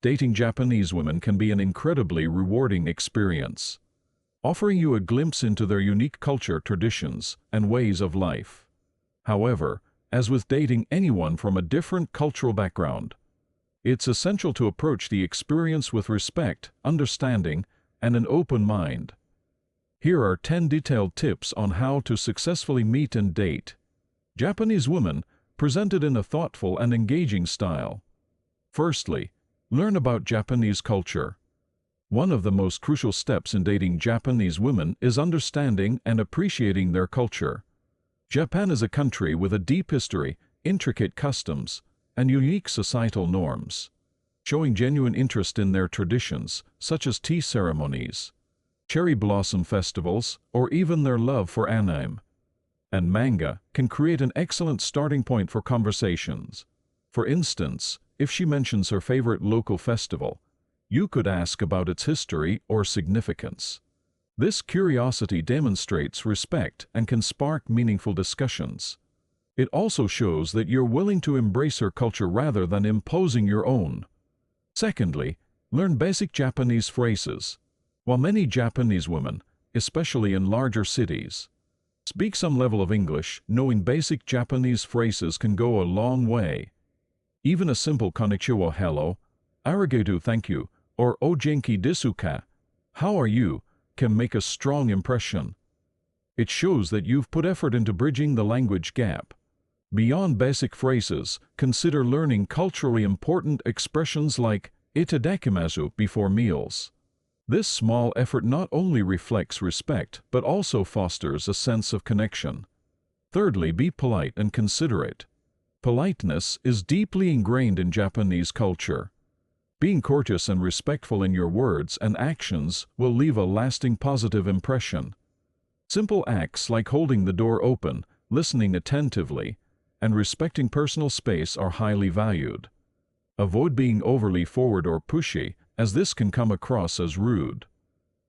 Dating Japanese women can be an incredibly rewarding experience, offering you a glimpse into their unique culture, traditions, and ways of life. However, as with dating anyone from a different cultural background, it's essential to approach the experience with respect, understanding, and an open mind. Here are 10 detailed tips on how to successfully meet and date Japanese women, presented in a thoughtful and engaging style. Firstly, learn about Japanese culture. One of the most crucial steps in dating Japanese women is understanding and appreciating their culture. Japan is a country with a deep history, intricate customs, and unique societal norms. Showing genuine interest in their traditions, such as tea ceremonies, cherry blossom festivals, or even their love for anime and manga, can create an excellent starting point for conversations. For instance, if she mentions her favorite local festival, you could ask about its history or significance. This curiosity demonstrates respect and can spark meaningful discussions. It also shows that you're willing to embrace her culture rather than imposing your own. Secondly, learn basic Japanese phrases. While many Japanese women, especially in larger cities, speak some level of English, knowing basic Japanese phrases can go a long way. Even a simple konnichiwa, hello, arigato, thank you, or o genki desu ka, how are you, can make a strong impression. It shows that you've put effort into bridging the language gap. Beyond basic phrases, consider learning culturally important expressions like itadakimasu before meals. This small effort not only reflects respect but also fosters a sense of connection. Thirdly, be polite and considerate. Politeness is deeply ingrained in Japanese culture. Being courteous and respectful in your words and actions will leave a lasting positive impression. Simple acts like holding the door open, listening attentively, and respecting personal space are highly valued. Avoid being overly forward or pushy, as this can come across as rude.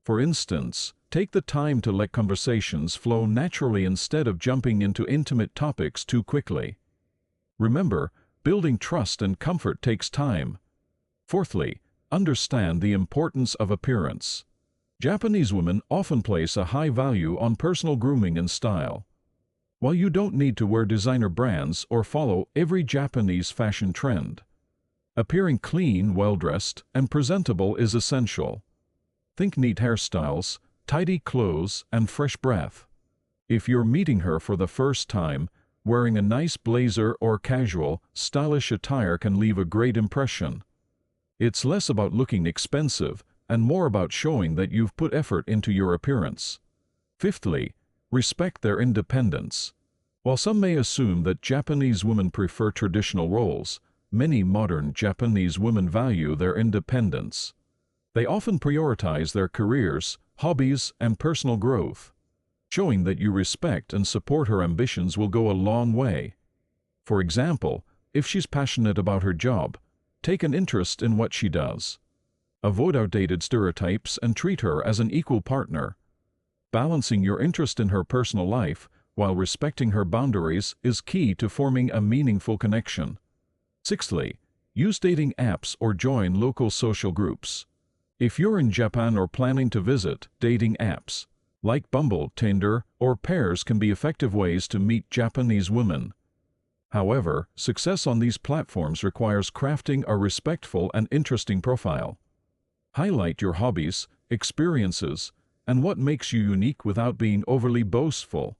For instance, take the time to let conversations flow naturally instead of jumping into intimate topics too quickly. Remember, building trust and comfort takes time. Fourthly, understand the importance of appearance. Japanese women often place a high value on personal grooming and style. While you don't need to wear designer brands or follow every Japanese fashion trend, appearing clean, well-dressed, and presentable is essential. Think neat hairstyles, tidy clothes, and fresh breath. If you're meeting her for the first time, wearing a nice blazer or casual, stylish attire can leave a great impression. It's less about looking expensive and more about showing that you've put effort into your appearance. Fifthly, respect their independence. While some may assume that Japanese women prefer traditional roles, many modern Japanese women value their independence. They often prioritize their careers, hobbies, and personal growth. Showing that you respect and support her ambitions will go a long way. For example, if she's passionate about her job, take an interest in what she does. Avoid outdated stereotypes and treat her as an equal partner. Balancing your interest in her personal life while respecting her boundaries is key to forming a meaningful connection. Sixthly, use dating apps or join local social groups. If you're in Japan or planning to visit, dating apps like Bumble, Tinder, or Pairs can be effective ways to meet Japanese women. However, success on these platforms requires crafting a respectful and interesting profile. Highlight your hobbies, experiences, and what makes you unique without being overly boastful.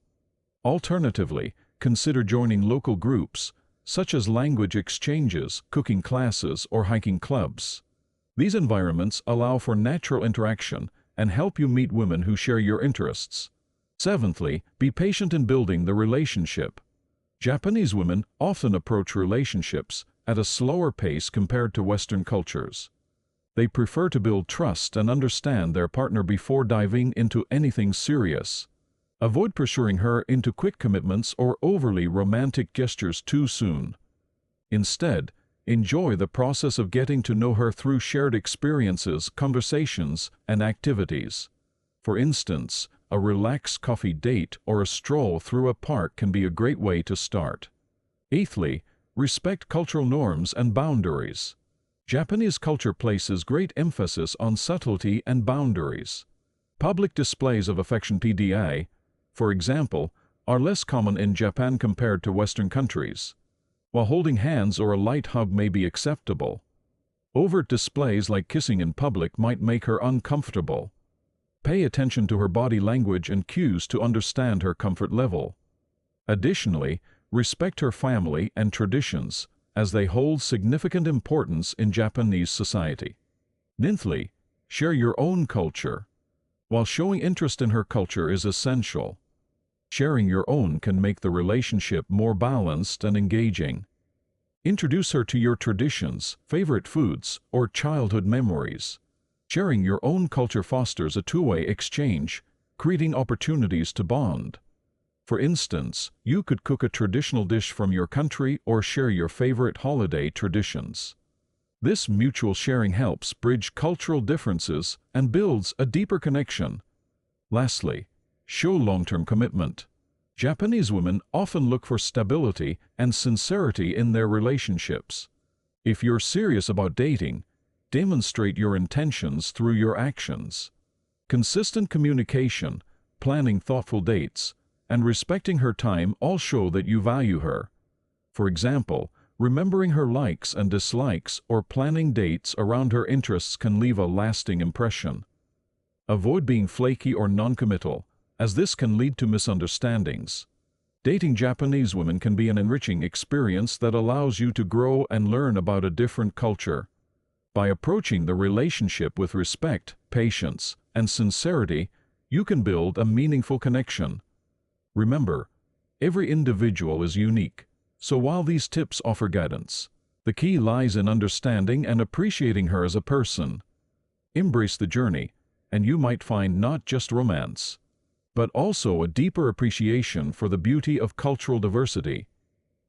Alternatively, consider joining local groups, such as language exchanges, cooking classes, or hiking clubs. These environments allow for natural interaction and help you meet women who share your interests. Seventhly, be patient in building the relationship. Japanese women often approach relationships at a slower pace compared to Western cultures. They prefer to build trust and understand their partner before diving into anything serious. Avoid pressuring her into quick commitments or overly romantic gestures too soon. Instead, enjoy the process of getting to know her through shared experiences, conversations, and activities. For instance, a relaxed coffee date or a stroll through a park can be a great way to start. Eighthly, respect cultural norms and boundaries. Japanese culture places great emphasis on subtlety and boundaries. Public displays of affection PDA, for example, are less common in Japan compared to Western countries. While holding hands or a light hug may be acceptable, overt displays like kissing in public might make her uncomfortable. Pay attention to her body language and cues to understand her comfort level. Additionally, respect her family and traditions, as they hold significant importance in Japanese society. Ninthly, share your own culture. While showing interest in her culture is essential, sharing your own can make the relationship more balanced and engaging. Introduce her to your traditions, favorite foods, or childhood memories. Sharing your own culture fosters a two-way exchange, creating opportunities to bond. For instance, you could cook a traditional dish from your country or share your favorite holiday traditions. This mutual sharing helps bridge cultural differences and builds a deeper connection. Lastly, show long-term commitment. Japanese women often look for stability and sincerity in their relationships. If you're serious about dating, demonstrate your intentions through your actions. Consistent communication, planning thoughtful dates, and respecting her time all show that you value her. For example, remembering her likes and dislikes or planning dates around her interests can leave a lasting impression. Avoid being flaky or non-committal, as this can lead to misunderstandings. Dating Japanese women can be an enriching experience that allows you to grow and learn about a different culture. By approaching the relationship with respect, patience, and sincerity, you can build a meaningful connection. Remember, every individual is unique, so while these tips offer guidance, the key lies in understanding and appreciating her as a person. Embrace the journey, and you might find not just romance, but also a deeper appreciation for the beauty of cultural diversity.